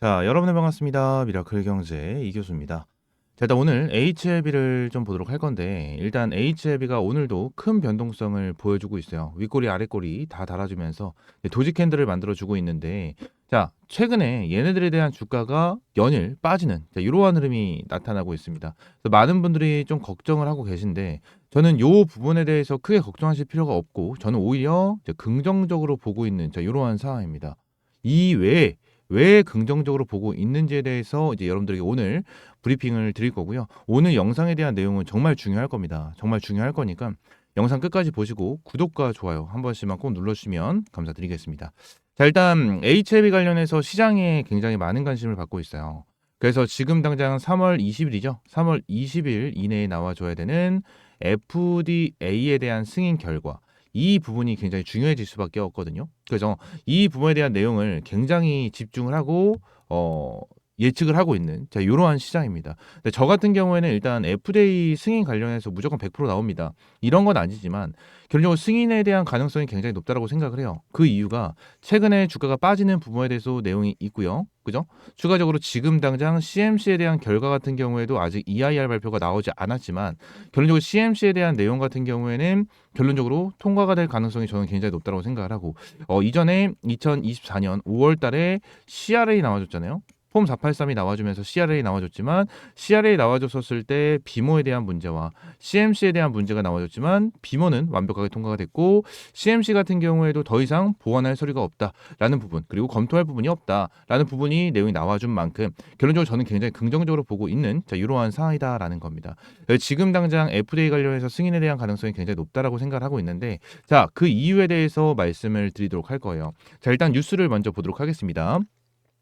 자, 여러분들 반갑습니다. 미라클 경제 이교수입니다. 자, 일단 오늘 HLB를 좀 보도록 할 건데, 일단 HLB가 오늘도 큰 변동성을 보여주고 있어요. 윗꼬리, 아랫꼬리 다 달아주면서 도지 캔들을 만들어주고 있는데, 자, 최근에 얘네들에 대한 주가가 연일 빠지는 이러한 흐름이 나타나고 있습니다. 그래서 많은 분들이 좀 걱정을 하고 계신데, 저는 요 부분에 대해서 크게 걱정하실 필요가 없고, 저는 오히려 이제 긍정적으로 보고 있는 이러한 상황입니다. 이 외에 왜 긍정적으로 보고 있는지에 대해서 이제 여러분들에게 오늘 브리핑을 드릴 거고요. 오늘 영상에 대한 내용은 정말 중요할 겁니다. 정말 중요할 거니까 영상 끝까지 보시고 구독과 좋아요 한 번씩만 꼭 눌러주시면 감사드리겠습니다. 자, 일단 HLB 관련해서 시장에 굉장히 많은 관심을 받고 있어요. 그래서 지금 당장 3월 20일이죠. 3월 20일 이내에 나와줘야 되는 FDA에 대한 승인 결과, 이 부분이 굉장히 중요해질 수밖에 없거든요. 그래서 이 부분에 대한 내용을 굉장히 집중을 하고 예측을 하고 있는 이러한 시장입니다. 근데 저 같은 경우에는 일단 FDA 승인 관련해서 무조건 100% 나옵니다. 이런 건 아니지만 결론적으로 승인에 대한 가능성이 굉장히 높다고 생각을 해요. 그 이유가 최근에 주가가 빠지는 부분에 대해서 내용이 있고요. 그죠? 추가적으로 지금 당장 CMC에 대한 결과 같은 경우에도 아직 EIR 발표가 나오지 않았지만 결론적으로 CMC에 대한 내용 같은 경우에는 결론적으로 통과가 될 가능성이 저는 굉장히 높다고 생각을 하고, 이전에 2024년 5월 달에 CRA 나와줬잖아요. 폼 483이 나와주면서 CRA 나와줬지만 CRA 나와줬었을 때 비모에 대한 문제와 CMC에 대한 문제가 나와줬지만 비모는 완벽하게 통과가 됐고, CMC 같은 경우에도 더 이상 보완할 서류가 없다라는 부분, 그리고 검토할 부분이 없다라는 부분이 내용이 나와준 만큼 결론적으로 저는 굉장히 긍정적으로 보고 있는 이러한 상황이다라는 겁니다. 지금 당장 FDA 관련해서 승인에 대한 가능성이 굉장히 높다라고 생각을 하고 있는데, 자, 그 이유에 대해서 말씀을 드리도록 할 거예요. 자, 일단 뉴스를 먼저 보도록 하겠습니다.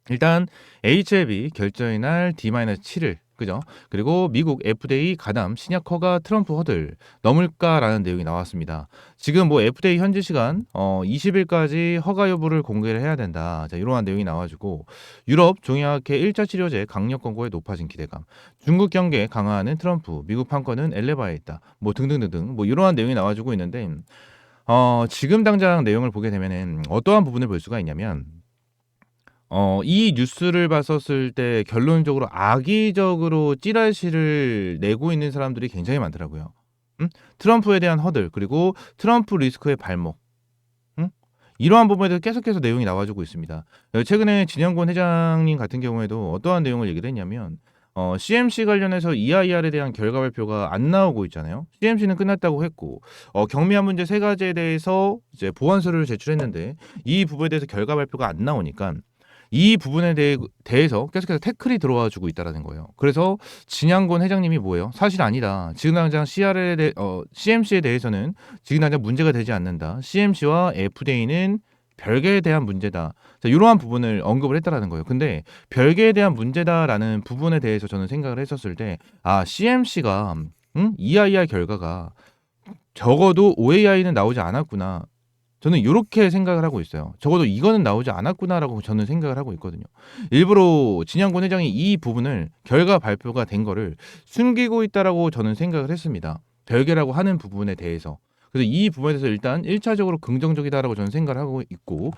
일단 HLB 결정의 날 D-7일, 그죠? 그리고 미국 FDA 가담 신약 허가 트럼프 허들 넘을까라는 내용이 나왔습니다. 지금 뭐 FDA 현지 시간 20일까지 허가 여부를 공개를 해야 된다. 자, 이러한 내용이 나와주고, 유럽 종약회 1차 치료제 강력 권고에 높아진 기대감, 중국 경계 강화하는 트럼프, 미국 판권은 엘레바에 있다. 뭐 등등등등 뭐 이러한 내용이 나와주고 있는데, 지금 당장 내용을 보게 되면은 어떠한 부분을 볼 수가 있냐면, 이 뉴스를 봤었을 때 결론적으로 악의적으로 찌라시를 내고 있는 사람들이 굉장히 많더라고요. 트럼프에 대한 허들, 그리고 트럼프 리스크의 발목, 음? 이러한 부분에 대해서 계속해서 내용이 나와주고 있습니다. 최근에 진영권 회장님 같은 경우에도 어떠한 내용을 얘기를 했냐면, CMC 관련해서 EIR에 대한 결과 발표가 안 나오고 있잖아요. CMC는 끝났다고 했고, 경미한 문제 세 가지에 대해서 이제 보완서류를 제출했는데 이 부분에 대해서 결과 발표가 안 나오니까 이 부분에 대해서 계속해서 태클이 들어와 주고 있다라는 거예요. 그래서 진양권 회장님이 뭐예요? 사실 아니다. 지금 당장 CMC에 대해서는 지금 당장 문제가 되지 않는다. CMC와 FDA는 별개에 대한 문제다. 자, 이러한 부분을 언급을 했다라는 거예요. 근데 별개에 대한 문제다라는 부분에 대해서 저는 생각을 했었을 때, CMC가 EIR 결과가 적어도 OAI는 나오지 않았구나. 저는 요렇게 생각을 하고 있어요. 적어도 이거는 나오지 않았구나라고 저는 생각을 하고 있거든요. 일부러 진양권 회장이 이 부분을 결과 발표가 된 거를 숨기고 있다라고 저는 생각을 했습니다. 별개라고 하는 부분에 대해서. 그래서 이 부분에 대해서 일단 1차적으로 긍정적이다라고 저는 생각을 하고 있고,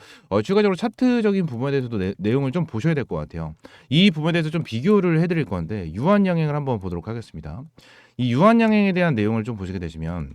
추가적으로 차트적인 부분에 대해서도 내용을 좀 보셔야 될 것 같아요. 이 부분에 대해서 좀 비교를 해드릴 건데, 유한양행을 한번 보도록 하겠습니다. 이 유한양행에 대한 내용을 좀 보시게 되시면,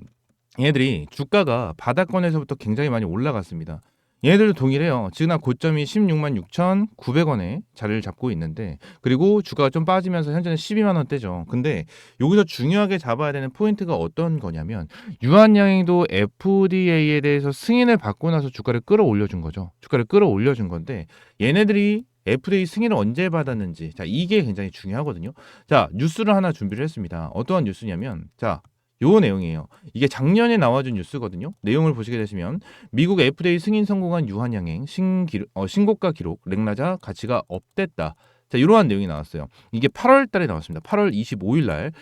얘들이 주가가 바닥권에서부터 굉장히 많이 올라갔습니다. 얘네들도 동일해요. 지금 고점이 16만 6,900원에 자리를 잡고 있는데, 그리고 주가가 좀 빠지면서 현재는 12만 원대죠. 근데 여기서 중요하게 잡아야 되는 포인트가 어떤 거냐면, 유한양행도 FDA에 대해서 승인을 받고 나서 주가를 끌어올려 준 거죠. 주가를 끌어올려 준 건데, 얘네들이 FDA 승인을 언제 받았는지, 자, 이게 굉장히 중요하거든요. 자, 뉴스를 하나 준비를 했습니다. 어떠한 뉴스냐면, 자, 요 내용이에요. 이게 작년에 나와준 뉴스거든요. 내용을 보시게 되시면, 미국 FDA 승인 성공한 유한양행 신고가 기록 렉나자 가치가 업됐다. 자, 이러한 내용이 나왔어요. 이게 8월 달에 나왔습니다. 8월 25일 날,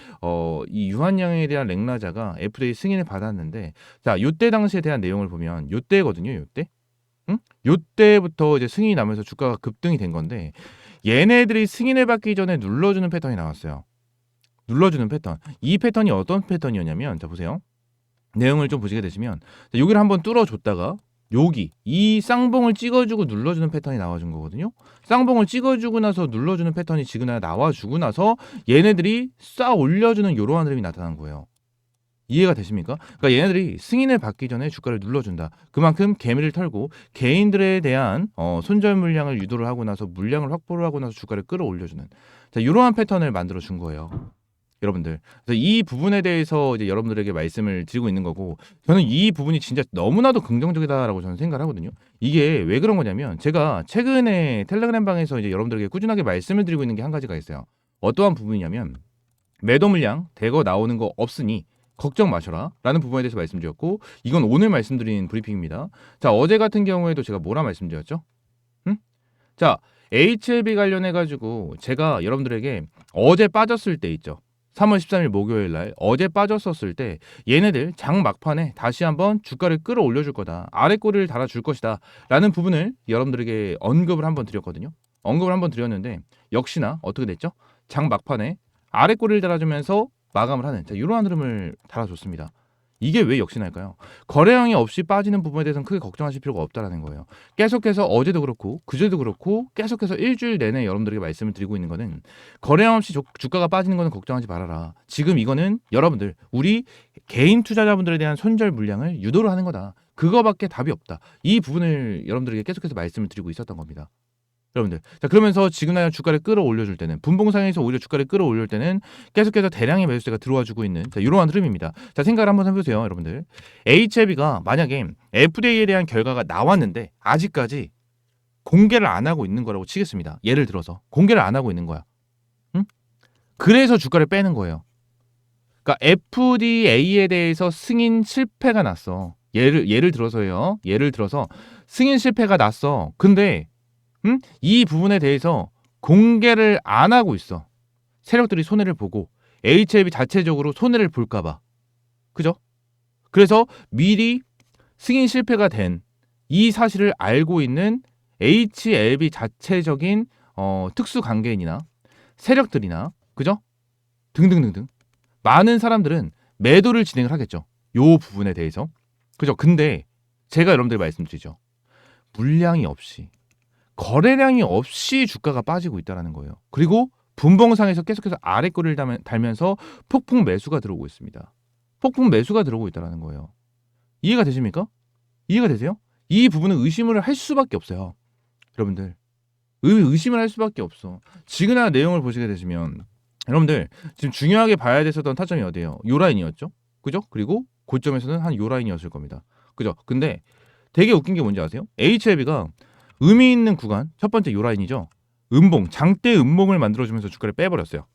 이 유한양행에 대한 렉나자가 FDA 승인을 받았는데, 자, 요때 당시에 대한 내용을 보면, 요때거든요, 요때. 응? 요때부터 이제 승인이 나면서 주가가 급등이 된 건데, 얘네들이 승인을 받기 전에 눌러주는 패턴이 나왔어요. 눌러주는 패턴. 이 패턴이 어떤 패턴이었냐면, 자, 보세요. 내용을 좀 보시게 되시면, 자, 여기를 한번 뚫어줬다가 여기 이 쌍봉을 찍어주고 눌러주는 패턴이 나와준 거거든요. 쌍봉을 찍어주고 나서 눌러주는 패턴이 지금 나와주고 나서 얘네들이 쌓아 올려주는 이러한 흐름이 나타난 거예요. 이해가 되십니까? 그러니까 얘네들이 승인을 받기 전에 주가를 눌러준다. 그만큼 개미를 털고 개인들에 대한 손절 물량을 유도를 하고 나서 물량을 확보를 하고 나서 주가를 끌어올려주는 자, 이러한 패턴을 만들어 준 거예요. 여러분들. 그래서 이 부분에 대해서 이제 여러분들에게 말씀을 드리고 있는 거고 저는 이 부분이 진짜 너무나도 긍정적이다라고 저는 생각을 하거든요. 이게 왜 그런 거냐면 제가 최근에 텔레그램 방에서 이제 여러분들에게 꾸준하게 말씀을 드리고 있는 게 한 가지가 있어요. 어떠한 부분이냐면 매도 물량 대거 나오는 거 없으니 걱정 마셔라 라는 부분에 대해서 말씀드렸고 이건 오늘 말씀드린 브리핑입니다. 자 어제 같은 경우에도 제가 뭐라 말씀드렸죠? 응? 자 HLB 관련해 가지고 제가 여러분들에게 어제 빠졌을 때 있죠. 3월 13일 목요일 날 어제 빠졌었을 때 얘네들 장 막판에 다시 한번 주가를 끌어올려 줄 거다. 아래 꼬리를 달아 줄 것이다. 라는 부분을 여러분들에게 언급을 한번 드렸거든요. 언급을 한번 드렸는데 역시나 어떻게 됐죠? 장 막판에 아래 꼬리를 달아주면서 마감을 하는 자, 이러한 흐름을 달아줬습니다. 이게 왜 역시나일까요? 거래량이 없이 빠지는 부분에 대해서는 크게 걱정하실 필요가 없다라는 거예요. 계속해서 어제도 그렇고 그제도 그렇고 계속해서 일주일 내내 여러분들에게 말씀을 드리고 있는 거는 거래량 없이 주가가 빠지는 거는 걱정하지 말아라. 지금 이거는 여러분들 우리 개인 투자자분들에 대한 손절 물량을 유도를 하는 거다. 그거밖에 답이 없다. 이 부분을 여러분들에게 계속해서 말씀을 드리고 있었던 겁니다. 여러분들. 자, 그러면서 지금 나의 주가를 끌어올려줄 때는 분봉상에서 오히려 주가를 끌어올릴 때는 계속해서 대량의 매수세가 들어와주고 있는 자, 이러한 흐름입니다. 자, 생각을 한번 해보세요, 여러분들. HLB가 만약에 FDA에 대한 결과가 나왔는데 아직까지 공개를 안 하고 있는 거라고 치겠습니다. 예를 들어서 공개를 안 하고 있는 거야. 응? 그래서 주가를 빼는 거예요. 그러니까 FDA에 대해서 승인 실패가 났어. 예를 들어서요. 예를 들어서 승인 실패가 났어. 근데 이 부분에 대해서 공개를 안 하고 있어. 세력들이 손해를 보고 HLB 자체적으로 손해를 볼까봐. 그죠? 그래서 미리 승인 실패가 된 이 사실을 알고 있는 HLB 자체적인 특수 관계인이나 세력들이나 그죠? 등등등등 많은 사람들은 매도를 진행을 하겠죠. 요 부분에 대해서. 그죠? 근데 제가 여러분들 말씀드리죠. 물량이 없이 거래량이 없이 주가가 빠지고 있다는 거예요. 그리고 분봉상에서 계속해서 아래 꼬리를 달면서 폭풍 매수가 들어오고 있습니다. 폭풍 매수가 들어오고 있다는 거예요. 이해가 되십니까? 이해가 되세요? 이 부분은 의심을 할 수밖에 없어요. 여러분들. 의심을 할 수밖에 없어. 지그나 내용을 보시게 되시면 여러분들 지금 중요하게 봐야 됐었던 타점이 어디예요? 요 라인이었죠. 그죠? 그리고 고점에서는 한 요 라인이었을 겁니다. 그죠? 근데 되게 웃긴 게 뭔지 아세요? HLB가 의미 있는 구간 첫 번째 요 라인이죠. 음봉 장대 음봉을 만들어주면서 주가를 빼버렸어요.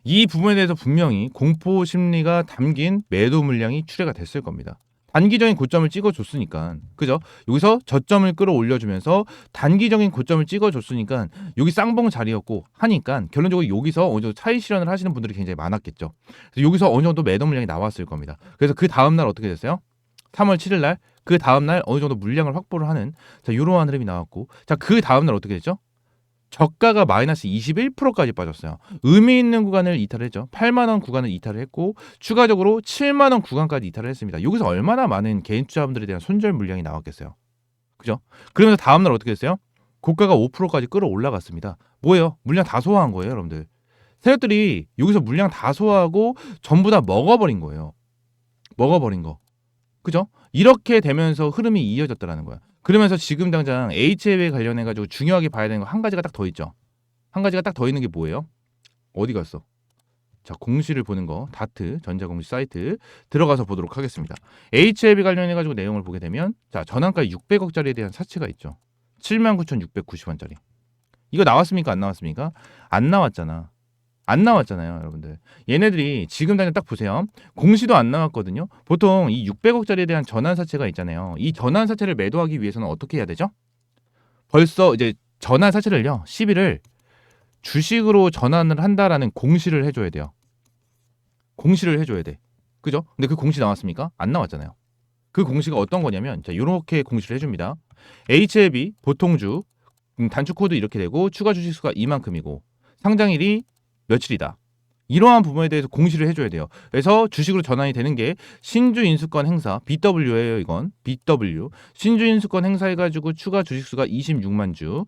이 부분에 대해서 분명히 공포 심리가 담긴 매도 물량이 출회가 됐을 겁니다. 단기적인 고점을 찍어줬으니까 그죠? 여기서 저점을 끌어올려주면서 단기적인 고점을 찍어줬으니까 여기 쌍봉 자리였고 하니까 결론적으로 여기서 어느 정도 차익 실현을 하시는 분들이 굉장히 많았겠죠. 그래서 여기서 어느 정도 매도 물량이 나왔을 겁니다. 그래서 그 다음날 어떻게 됐어요? 3월 7일 날 그 다음날 어느 정도 물량을 확보를 하는 자 이러한 흐름이 나왔고 자 그 다음날 어떻게 됐죠? 저가가 마이너스 21%까지 빠졌어요. 의미 있는 구간을 이탈을 했죠. 8만 원 구간을 이탈을 했고 추가적으로 7만 원 구간까지 이탈을 했습니다. 여기서 얼마나 많은 개인 투자분들에 대한 손절 물량이 나왔겠어요. 그죠? 그러면서 다음날 어떻게 됐어요? 고가가 5%까지 끌어올라갔습니다. 뭐예요? 물량 다 소화한 거예요, 여러분들. 세력들이 여기서 물량 다 소화하고 전부 다 먹어버린 거예요. 먹어버린 거. 그죠? 이렇게 되면서 흐름이 이어졌다라는 거야. 그러면서 지금 당장 HLB에 관련해 가지고 중요하게 봐야 되는 거 한 가지가 딱 더 있죠. 한 가지가 딱 더 있는 게 뭐예요? 어디 갔어? 자, 공시를 보는 거 다트 전자공시 사이트 들어가서 보도록 하겠습니다. HLB 관련해 가지고 내용을 보게 되면 자, 전환가 600억짜리에 대한 사채가 있죠. 79,690원짜리. 이거 나왔습니까? 안 나왔습니까? 안 나왔잖아. 안 나왔잖아요, 여러분들. 얘네들이 지금 당장 딱 보세요. 공시도 안 나왔거든요. 보통 이 600억짜리에 대한 전환사채가 있잖아요. 이 전환사채를 매도하기 위해서는 어떻게 해야 되죠? 벌써 이제 전환사채를요. 10일을 주식으로 전환을 한다라는 공시를 해줘야 돼요. 공시를 해줘야 돼. 그죠? 근데 그 공시 나왔습니까? 안 나왔잖아요. 그 공시가 어떤 거냐면 자, 이렇게 공시를 해줍니다. HLB 보통주 단축 코드 이렇게 되고 추가 주식 수가 이만큼이고 상장일이 며칠이다. 이러한 부분에 대해서 공시를 해줘야 돼요. 그래서 주식으로 전환이 되는 게 신주인수권 행사 BW예요. 이건 BW 신주인수권 행사해가지고 추가 주식수가 26만 주,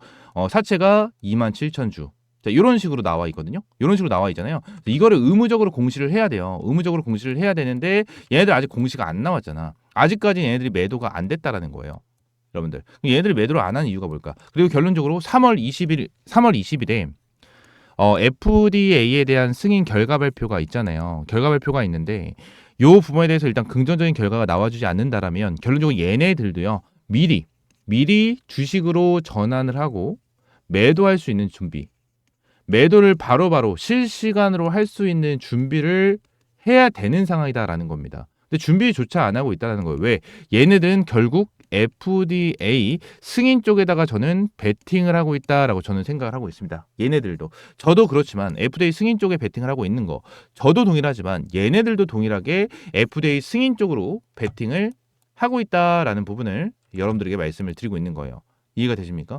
사채가 2만 7천 주. 자, 이런 식으로 나와 있거든요. 이런 식으로 나와 있잖아요. 이거를 의무적으로 공시를 해야 돼요. 의무적으로 공시를 해야 되는데 얘네들 아직 공시가 안 나왔잖아. 아직까지 얘네들이 매도가 안 됐다라는 거예요. 여러분들. 얘네들이 매도를 안 한 이유가 뭘까? 그리고 결론적으로 3월 20일에 FDA에 대한 승인 결과 발표가 있잖아요. 결과 발표가 있는데 요 부분에 대해서 일단 긍정적인 결과가 나와주지 않는다라면 결론적으로 얘네들도요. 미리 주식으로 전환을 하고 매도할 수 있는 준비, 매도를 바로바로 실시간으로 할 수 있는 준비를 해야 되는 상황이다라는 겁니다. 근데 준비조차 안 하고 있다는 거예요. 왜? 얘네들은 결국 FDA 승인 쪽에다가 저는 베팅을 하고 있다라고 저는 생각을 하고 있습니다. 얘네들도. 저도 그렇지만 FDA 승인 쪽에 베팅을 하고 있는 거 저도 동일하지만 얘네들도 동일하게 FDA 승인 쪽으로 베팅을 하고 있다라는 부분을 여러분들에게 말씀을 드리고 있는 거예요. 이해가 되십니까?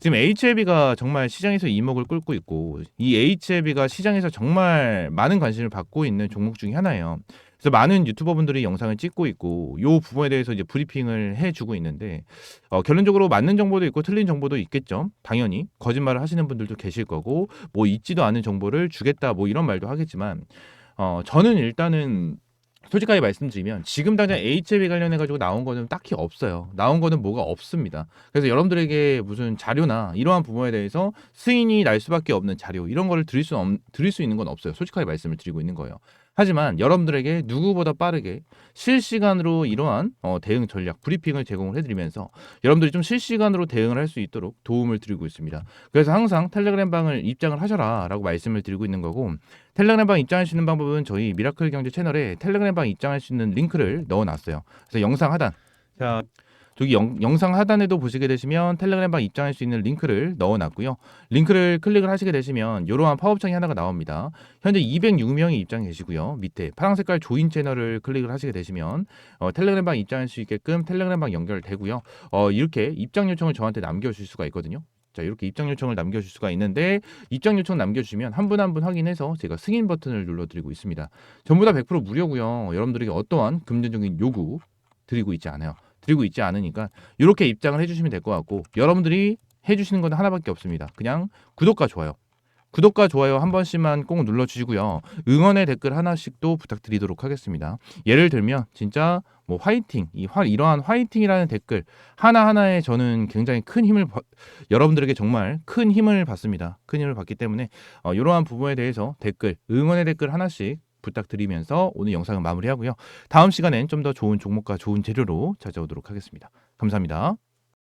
지금 HLB가 정말 시장에서 이목을 끌고 있고 이 HLB가 시장에서 정말 많은 관심을 받고 있는 종목 중에 하나예요. 그래서 많은 유튜버분들이 영상을 찍고 있고 이 부분에 대해서 이제 브리핑을 해주고 있는데 결론적으로 맞는 정보도 있고 틀린 정보도 있겠죠. 당연히 거짓말을 하시는 분들도 계실 거고 뭐 있지도 않은 정보를 주겠다 뭐 이런 말도 하겠지만 저는 일단은 솔직하게 말씀드리면 지금 당장 HLB 관련해 가지고 나온 거는 딱히 없어요. 나온 거는 뭐가 없습니다. 그래서 여러분들에게 무슨 자료나 이러한 부분에 대해서 승인이 날 수밖에 없는 자료 이런 거를 드릴 수 있는 건 없어요. 솔직하게 말씀을 드리고 있는 거예요. 하지만 여러분들에게 누구보다 빠르게 실시간으로 이러한 대응 전략 브리핑을 제공을 해드리면서 여러분들이 좀 실시간으로 대응을 할 수 있도록 도움을 드리고 있습니다. 그래서 항상 텔레그램 방을 입장을 하셔라 라고 말씀을 드리고 있는 거고 텔레그램 방 입장할 수 있는 방법은 저희 미라클 경제 채널에 텔레그램 방 입장할 수 있는 링크를 넣어놨어요. 그래서 영상 하단 자 저기 영상 하단에도 보시게 되시면 텔레그램 방 입장할 수 있는 링크를 넣어놨고요. 링크를 클릭을 하시게 되시면 이러한 팝업창이 하나가 나옵니다. 현재 206명이 입장해 계시고요. 밑에 파란 색깔 조인 채널을 클릭을 하시게 되시면 텔레그램 방 입장할 수 있게끔 텔레그램 방 연결되고요. 이렇게 입장 요청을 저한테 남겨주실 수가 있거든요. 자, 이렇게 입장 요청을 남겨줄 수가 있는데 입장 요청 남겨주시면 한 분 한 분 확인해서 제가 승인 버튼을 눌러드리고 있습니다. 전부 다 100% 무료고요. 여러분들에게 어떠한 금전적인 요구 드리고 있지 않아요. 드리고 있지 않으니까 이렇게 입장을 해주시면 될 것 같고 여러분들이 해주시는 건 하나밖에 없습니다. 그냥 구독과 좋아요 한 번씩만 꼭 눌러주시고요. 응원의 댓글 하나씩도 부탁드리도록 하겠습니다. 예를 들면 진짜 뭐 화이팅, 이러한 화이팅이라는 댓글 하나하나에 저는 굉장히 큰 힘을 여러분들에게 정말 큰 힘을 받습니다. 큰 힘을 받기 때문에 이러한 부분에 대해서 응원의 댓글 하나씩 부탁드리면서 오늘 영상은 마무리하고요. 다음 시간엔 좀 더 좋은 종목과 좋은 재료로 찾아오도록 하겠습니다. 감사합니다.